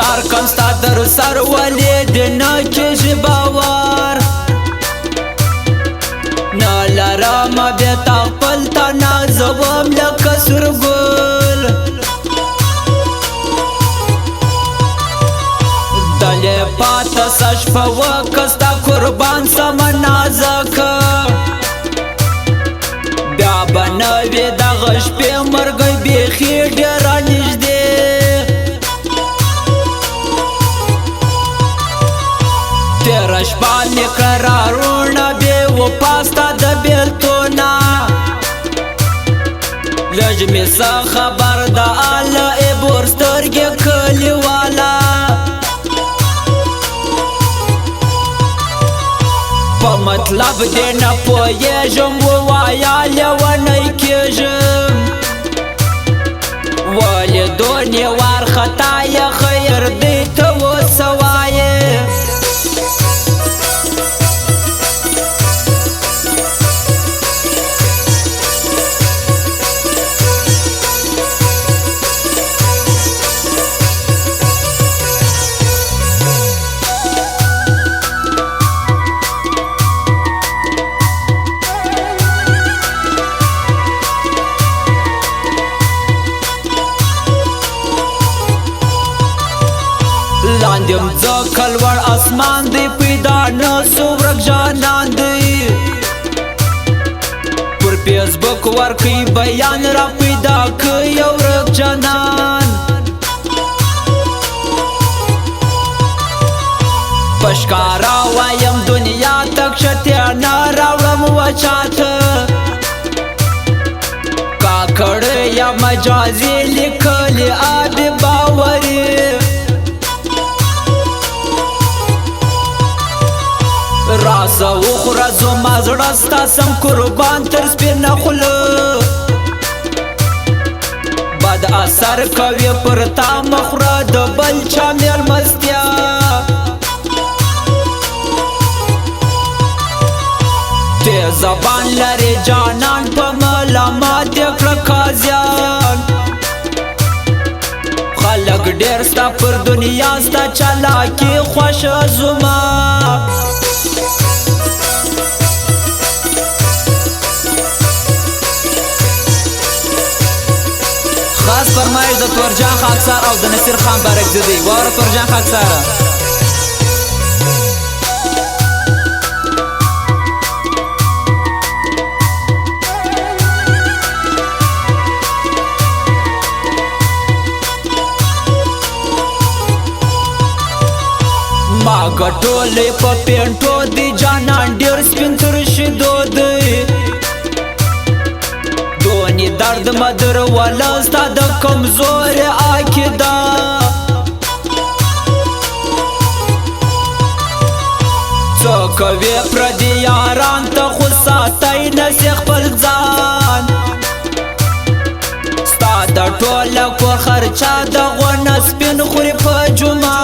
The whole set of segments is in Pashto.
چار کم ستا در سر ولی دینا کش باور نالرام بیتا قلتا نازوام لکا سرگل دلی پاتا سشفا وکستا قربان سم نازکا بیا بنوی دا غش پی مرگی بیخی ڈیرا نجدی تیرا شپانی قرارونا بی و پاستا دا بیلتونا لجمی سا خبر دا آلا ای بورسترگی کلی والا پا مطلب دینا پویجم و وایالی و نیکیجم ولی دونی وار خطای خیر دیتا و سوایی لاندیم زکل ور اسمان دی پیدا نسو ورک جانان دی پر فیسبوک ور کی بیان را پیدا کی ورک جانان پشکارا وایم دنیا تک شتیانا راوڑم وچات کاکڑ یا مجازی لکھلی آبی باوری راز اخرز و مزرستا سم قربان تر سپین خلو بد اثر کوي پر تا مخرد بل چا میل مستیا تی زبان لري جانان په ملامات کړه قاضیان خلق ډیر ستا پر دنیا ستا چلاکی خوش زما خاص فرمایش د تورجان خاکسار او د نصیر خان بارکزدی واره تورجان خاکساره ما ګټولې په پینټو دی جانان ډیر سپین ترشي دودی دونی درد مدر والا ستا د کمزور عقیده څه کوي پردي یاران ته خو ساتی نسي خپل ځان ستا د ټوله کو خرچه د غونه سپین خوري په جمعه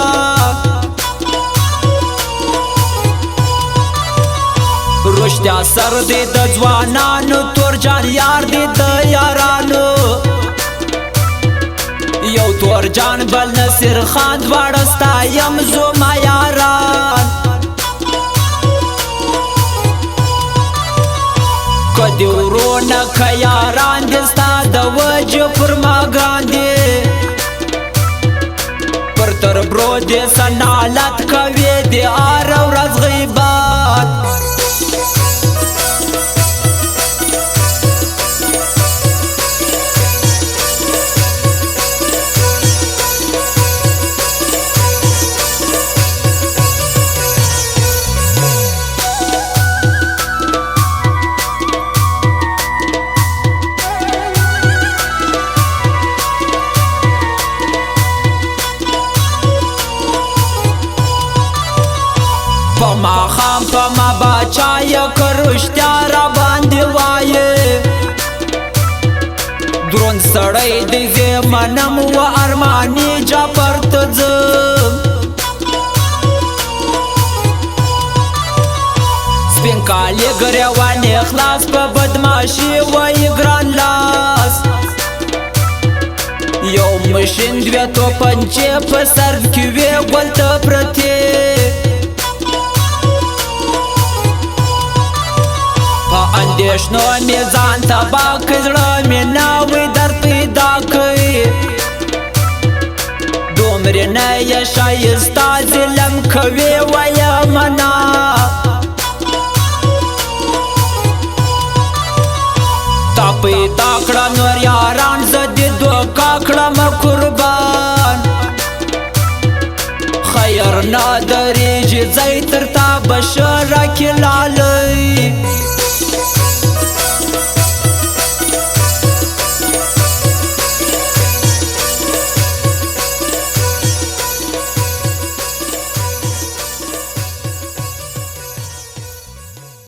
رشتیا سر دی د ځوانانو تورجان یار دی د یارانو یو تورجان بل نصیر خان دواړه ستایم زما یاران کدی ورونه که یاران دی ستا د وجه پر ما ګاندي پر تر برو دی سنالت کوي دی ار ورځ غیبات پما خام پما باچا یا کرشتیا را باندې وایه درون سړی دی زمنم و ارمانی جا پرتزم سپین کالی گریوان اخلاص په بدماشي وای ګران لاس یو مشین دوی توپنچې په سر کې وې ګولته پرتې په اندېښنو مې ځان تباه کړ زړه مې ناوی در پیدا کړ دومره نه یې ښایسته ظلم کوې ویه منه تا پیدا کړه نور یاران زه دې دوکه کړم قربان خیر نه درېږي ځای تر تا به ښه راکړې لالی